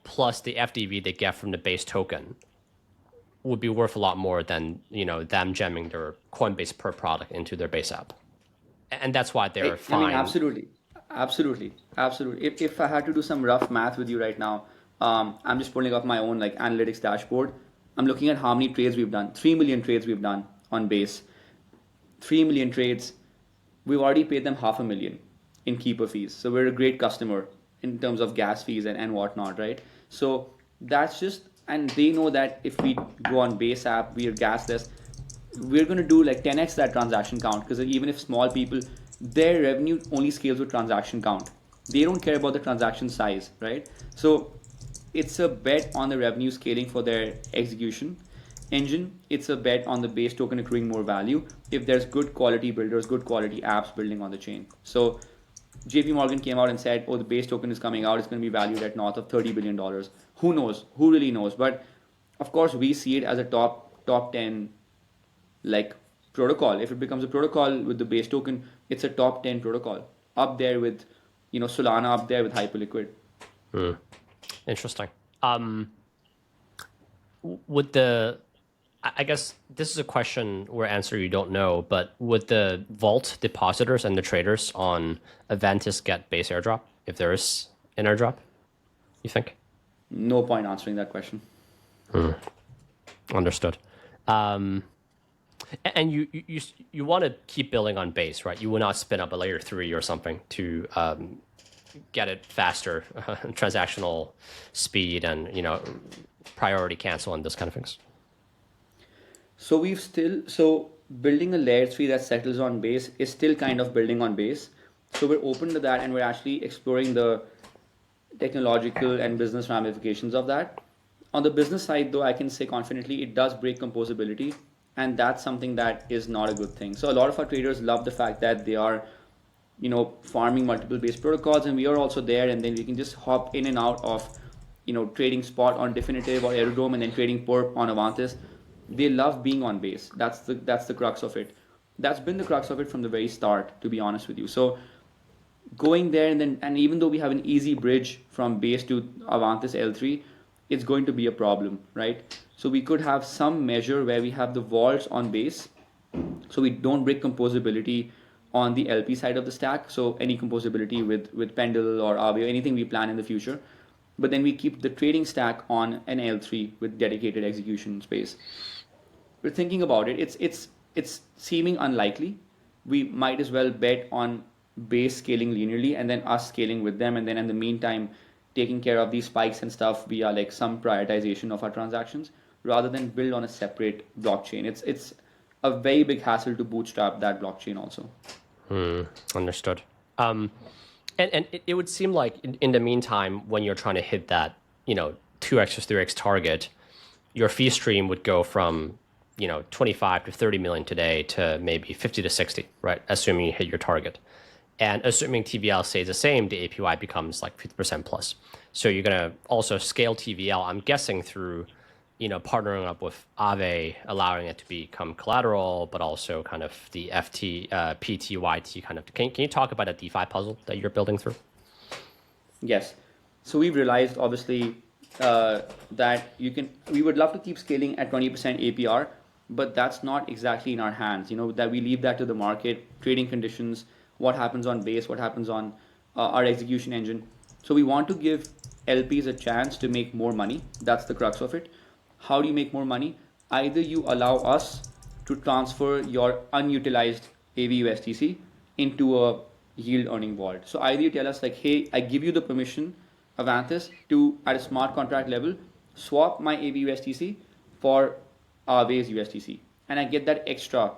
plus the FDV they get from the base token, would be worth a lot more than them jamming their Coinbase per product into their base app, and that's why they're fine. I mean, absolutely. If I had to do some rough math with you right now, I'm just pulling up my own like analytics dashboard. I'm looking at how many trades we've done. 3 million trades we've done on base. 3 million trades. We've already paid them $500,000 in keeper fees. So we're a great customer in terms of gas fees and whatnot, right? So that's just, and they know that if we go on base app, we are gasless, we're going to do like 10x that transaction count, because even if small people, their revenue only scales with transaction count. They don't care about the transaction size, right? So it's a bet on the revenue scaling for their execution engine. It's a bet on the base token accruing more value if there's good quality builders, good quality apps building on the chain. So JP Morgan came out and said, oh, the base token is coming out, it's going to be valued at north of $30 billion. Who knows? Who really knows? But of course, we see it as a top 10 like protocol. If it becomes a protocol with the base token, it's a top 10 protocol, up there with Solana, up there with Hyperliquid. Interesting. I guess this is a question or answer you don't know, but would the vault depositors and the traders on Avantis get base airdrop if there is an airdrop, you think? No point answering that question. Understood. And you want to keep building on base, right? You will not spin up a layer 3 or something to get it faster, transactional speed, and priority cancel and those kind of things. So building a layer 3 that settles on base is still kind of building on base. So we're open to that, and we're actually exploring the technological and business ramifications of that. On the business side, though, I can say confidently it does break composability, and that's something that is not a good thing. So a lot of our traders love the fact that they are farming multiple base protocols, and we are also there, and then we can just hop in and out of trading spot on Definitive or Airdrop and then trading perp on Avantis. They love being on base. That's the crux of it. That's been the crux of it from the very start, to be honest with you. So going there and even though we have an easy bridge from base to Avantis L3, it's going to be a problem, right? So we could have some measure where we have the vaults on base, so we don't break composability on the LP side of the stack. So any composability with Pendle or Aave or anything we plan in the future, but then we keep the trading stack on an L3 with dedicated execution space. We're thinking about it. It's seeming unlikely. We might as well bet on base scaling linearly and then us scaling with them, and then in the meantime taking care of these spikes and stuff via like some prioritization of our transactions, rather than build on a separate blockchain. It's a very big hassle to bootstrap that blockchain also. Understood. And it would seem like in the meantime, when you're trying to hit that 2x or 3x target, your fee stream would go from 25 to 30 million today to maybe 50 to 60, right? Assuming you hit your target. And assuming TVL stays the same, the APY becomes like 50% plus. So you're going to also scale TVL, I'm guessing, through partnering up with Aave, allowing it to become collateral, but also kind of the PTYT kind of. Can you talk about a DeFi puzzle that you're building through? Yes. So we've realized, obviously, that we would love to keep scaling at 20% APR, but that's not exactly in our hands. That we leave that to the market, trading conditions, what happens on base, what happens on our execution engine. So we want to give LPs a chance to make more money. That's the crux of it. How do you make more money? Either you allow us to transfer your unutilized avUSDC into a yield earning vault. So either you tell us like, hey, I give you the permission, Avantis, to at a smart contract level swap my avUSDC for Aave's USDC, and I get that extra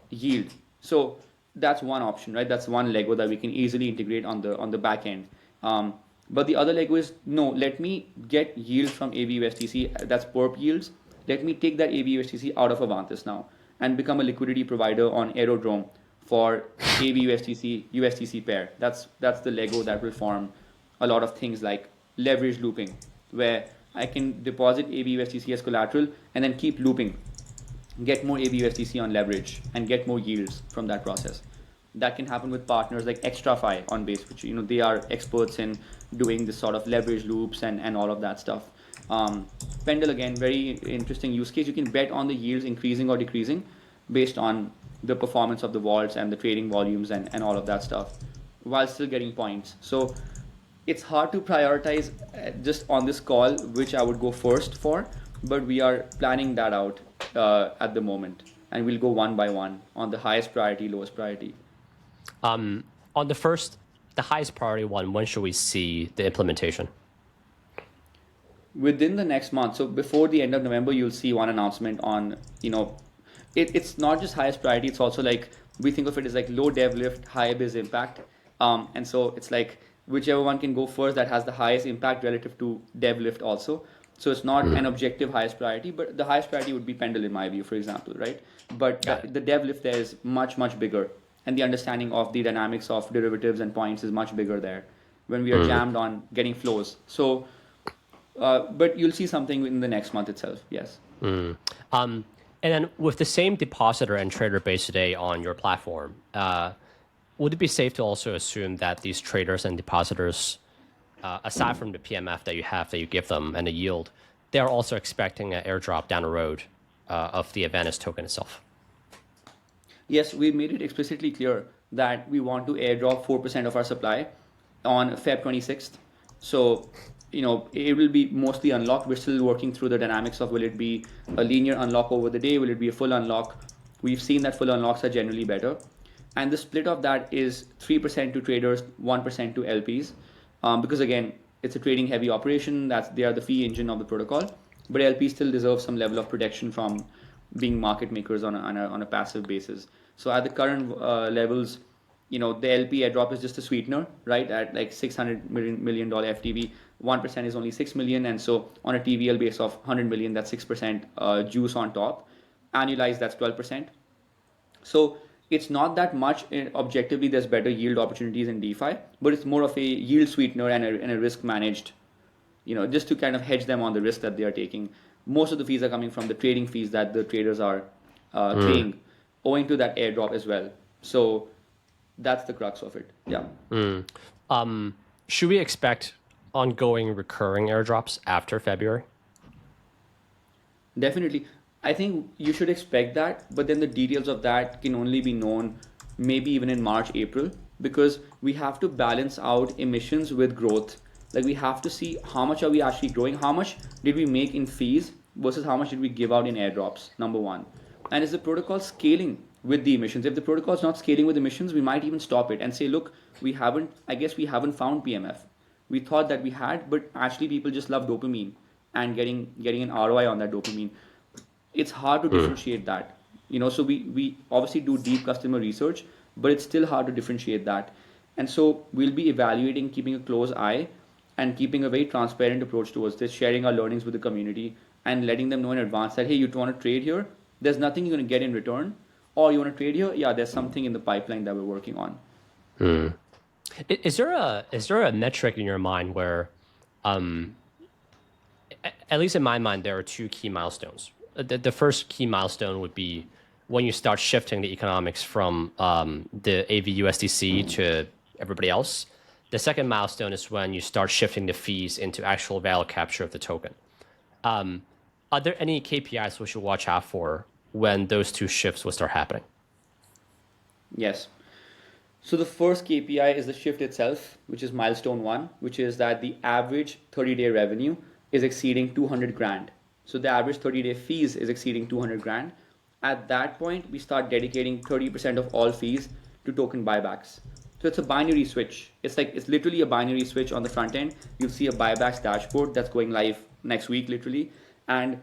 yield. So that's one option, right? That's one Lego that we can easily integrate on the back end. But the other Lego is, no, let me get yield from avUSDC, that's perp yields. Let me take that avUSDC out of Avantis now and become a liquidity provider on Aerodrome for avUSDC USDC pair. That's the Lego that will form a lot of things like leverage looping, where I can deposit avUSDC as collateral and then keep looping, get more avUSDC on leverage, and get more yields from that process. That can happen with partners like XtraFi on Base, which they are experts in doing this sort of leverage loops and all of that stuff. Pendle, again, very interesting use case. You can bet on the yields increasing or decreasing based on the performance of the vaults and the trading volumes and all of that stuff, while still getting points. So it's hard to prioritize just on this call which I would go first for, but we are planning that out at the moment, and we'll go one by one on the highest priority, lowest priority. On the highest priority one, when should we see the implementation? Within the next month. So before the end of November, you'll see one announcement on, it's not just highest priority. It's also like, we think of it as like low dev lift, high biz impact. And so it's like whichever one can go first that has the highest impact relative to dev lift also. So it's not an objective highest priority, but the highest priority would be Pendle in my view, for example, right? But the dev lift there is much, much bigger. And the understanding of the dynamics of derivatives and points is much bigger there when we are jammed on getting flows. So, but you'll see something in the next month itself, yes. And then with the same depositor and trader base today on your platform, would it be safe to also assume that these traders and depositors, aside from the PMF that you give them and the yield, they're also expecting an airdrop down the road of the Avantis token itself? Yes, we made it explicitly clear that we want to airdrop 4% of our supply on Feb 26th. So, it will be mostly unlocked. We're still working through the dynamics of will it be a linear unlock over the day? Will it be a full unlock? We've seen that full unlocks are generally better. And the split of that is 3% to traders, 1% to LPs. Because again, it's a trading heavy operation. They are the fee engine of the protocol. But LPs still deserve some level of protection from being market makers on a passive basis. So at the current levels, the LP airdrop is just a sweetener, right? At like $600 million FTV, 1% is only 6 million. And so on a TVL base of 100 million, that's 6% juice on top. Annualized, that's 12%. So it's not that much. Objectively, there's better yield opportunities in DeFi, but it's more of a yield sweetener and a risk managed, just to kind of hedge them on the risk that they are taking. Most of the fees are coming from the trading fees that the traders are paying, owing to that airdrop as well. So that's the crux of it. Yeah. Should we expect ongoing recurring airdrops after February? Definitely. I think you should expect that, but then the details of that can only be known maybe even in March, April, because we have to balance out emissions with growth. Like we have to see how much are we actually growing, how much did we make in fees versus how much did we give out in airdrops, number one. And is the protocol scaling with the emissions? If the protocol is not scaling with emissions, we might even stop it and say, look, we haven't found PMF. We thought that we had, but actually people just love dopamine and getting an ROI on that dopamine. It's hard to differentiate that. So we obviously do deep customer research, but it's still hard to differentiate that. And so we'll be evaluating, keeping a close eye and keeping a very transparent approach towards this, sharing our learnings with the community and letting them know in advance that, hey, you want to trade here, there's nothing you're going to get in return. Or you want to trade here, yeah, there's something in the pipeline that we're working on. Is there a metric in your mind where, at least in my mind, there are two key milestones. The first key milestone would be when you start shifting the economics from the AVUSDC to everybody else. The second milestone is when you start shifting the fees into actual value capture of the token. Are there any KPIs we should watch out for when those two shifts will start happening? Yes. So the first KPI is the shift itself, which is milestone 1, which is that the average 30-day revenue is exceeding 200 grand. So the average 30-day fees is exceeding 200 grand. At that point, we start dedicating 30% of all fees to token buybacks. So it's a binary switch. It's literally a binary switch on the front end. You'll see a buybacks dashboard that's going live next week, literally. And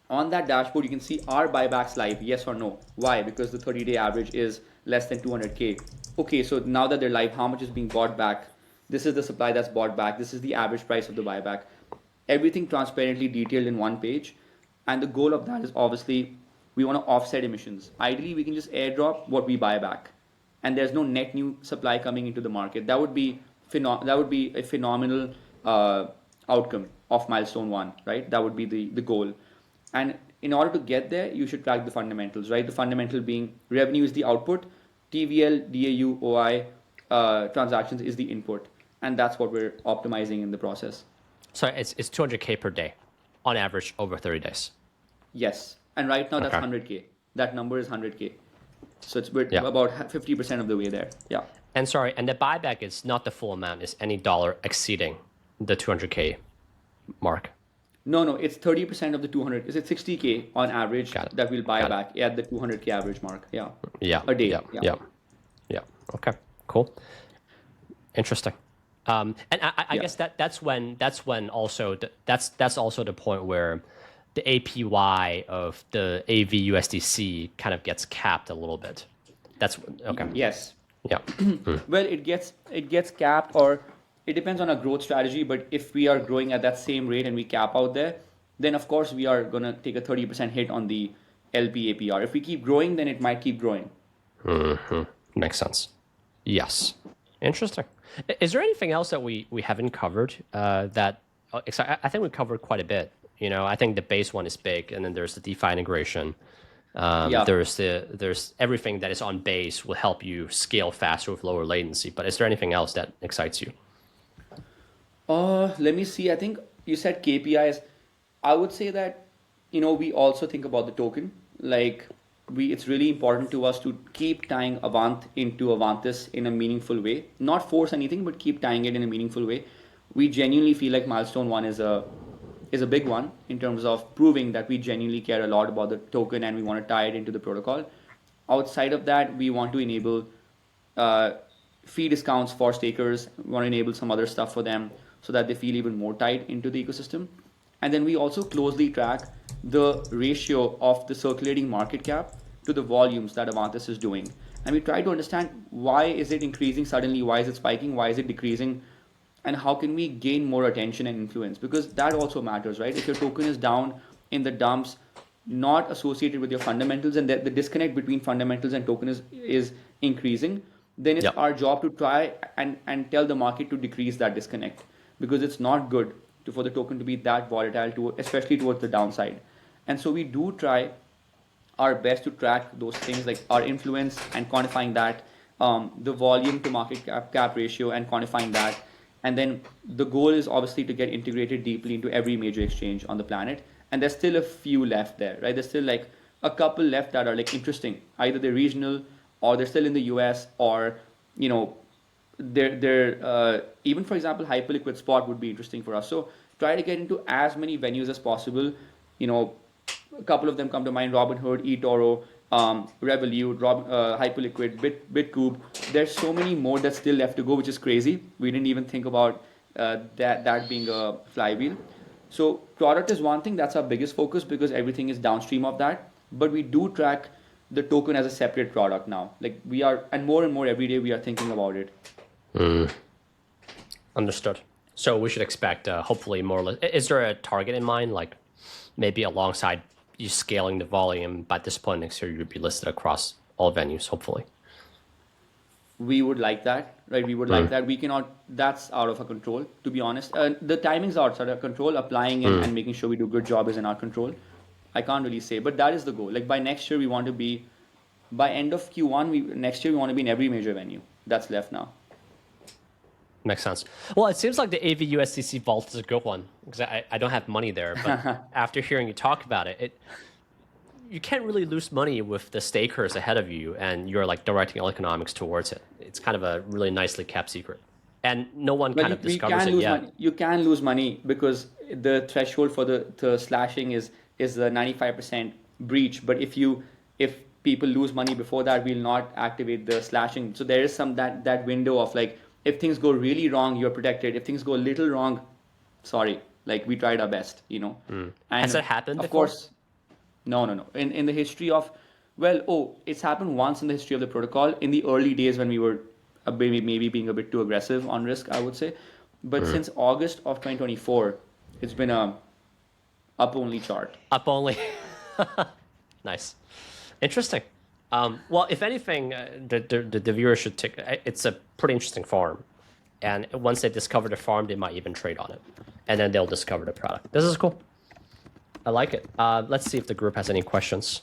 on that dashboard, you can see are buybacks live, yes or no. Why? Because the 30-day average is less than 200K. Okay, so now that they're live, how much is being bought back? This is the supply that's bought back. This is the average price of the buyback. Everything transparently detailed in one page. And the goal of that is obviously we want to offset emissions. Ideally, we can just airdrop what we buy back, and there's no net new supply coming into the market. That would be a phenomenal outcome of milestone one, right? That would be the goal. And in order to get there, you should track the fundamentals, right? The fundamental being revenue is the output, TVL, DAU, OI, transactions is the input, and that's what we're optimizing in the process. So it's 200K per day on average over 30 days. Yes, and right now that's Okay. 100K. That number is 100K. So it's Yeah. about 50% of the way there. Yeah. And sorry, and the buyback is not the full amount, it's any dollar exceeding the 200K mark. No, it's 30% of the 200. Is it 60K on average Got it. that we'll buy Got it. back at the 200K average mark? Yeah. Yeah. A day. Yeah. Okay. Cool. Interesting. And I guess that's when also that's also the point where the APY of the avUSDC kind of gets capped a little bit. That's okay. Yes. Yeah. Well, it gets capped, or it depends on our growth strategy. But if we are growing at that same rate and we cap out there, then of course we are gonna take a 30% hit on the LP APR. If we keep growing, then it might keep growing. Makes sense. Yes. Interesting. Is there anything else that we haven't covered that I think we covered quite a bit. You know, I think the base one is big, and then there's the DeFi integration. Yeah. There's everything that is on base will help you scale faster with lower latency. But is there anything else that excites you? Let me see. I think you said KPIs. I would say that, we also think about the token. Like it's really important to us to keep tying Avant into Avantis in a meaningful way. Not force anything, but keep tying it in a meaningful way. We genuinely feel like milestone one is a big one in terms of proving that we genuinely care a lot about the token and we want to tie it into the protocol. Outside of that, we want to enable fee discounts for stakers. We want to enable some other stuff for them so that they feel even more tied into the ecosystem. And then we also closely track the ratio of the circulating market cap to the volumes that Avantis is doing. And we try to understand why is it increasing suddenly, why is it spiking, why is it decreasing, and how can we gain more attention and influence, because that also matters, right? If your token is down in the dumps, not associated with your fundamentals, and the disconnect between fundamentals and token is increasing, then it's our job to try and tell the market to decrease that disconnect, because it's not good for the token to be that volatile, especially towards the downside. And so we do try our best to track those things, like our influence and quantifying that, the volume to market cap ratio and quantifying that. And then the goal is obviously to get integrated deeply into every major exchange on the planet. And there's still a few left there, right? There's still like a couple left that are like interesting. Either they're regional, or they're still in the US, or they're even, for example, Hyperliquid Spot would be interesting for us. So try to get into as many venues as possible. A couple of them come to mind: Robinhood, eToro, Revolut, Hyperliquid, BitClub. There's so many more that's still left to go, which is crazy. We didn't even think about that being a flywheel. So product is one thing, that's our biggest focus because everything is downstream of that. But we do track the token as a separate product now. Like and more every day we are thinking about it. Understood. So we should expect hopefully more. Is there a target in mind, like maybe alongside you scaling the volume, by this point next year you'd be listed across all venues, hopefully? We would like that, right? We would like that. We cannot, that's out of our control, to be honest. The timings are outside our control. Applying and making sure we do a good job is in our control. I can't really say, but that is the goal. Like by next year, we want to be, by end of Q1, next year we want to be in every major venue that's left now. Makes sense. Well, it seems like the avUSDC vault is a good one because I don't have money there, but after hearing you talk about it, you can't really lose money with the stakers ahead of you, and you're like directing all economics towards it. It's kind of a really nicely kept secret, and no one kind of discovers it yet. You can lose money because the threshold for the slashing is the 95% breach. But if people lose money before that, we'll not activate the slashing. So there is some that window of like, if things go really wrong, you're protected. If things go a little wrong, sorry, like we tried our best, And has that happened of before? course, no. In the history of Well, it's happened once in the history of the protocol in the early days when we were maybe being a bit too aggressive on risk, I would say. But since August of 2024, it's been a up only chart. Up only. Nice. Interesting. Well, if anything, the viewers should take. It's a pretty interesting farm, and once they discover the farm, they might even trade on it, and then they'll discover the product. This is cool. I like it. Let's see if the group has any questions.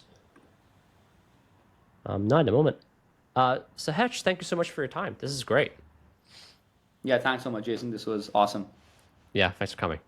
Not at the moment. Sehaj, thank you so much for your time. This is great. Yeah, thanks so much, Jason. This was awesome. Yeah, thanks for coming.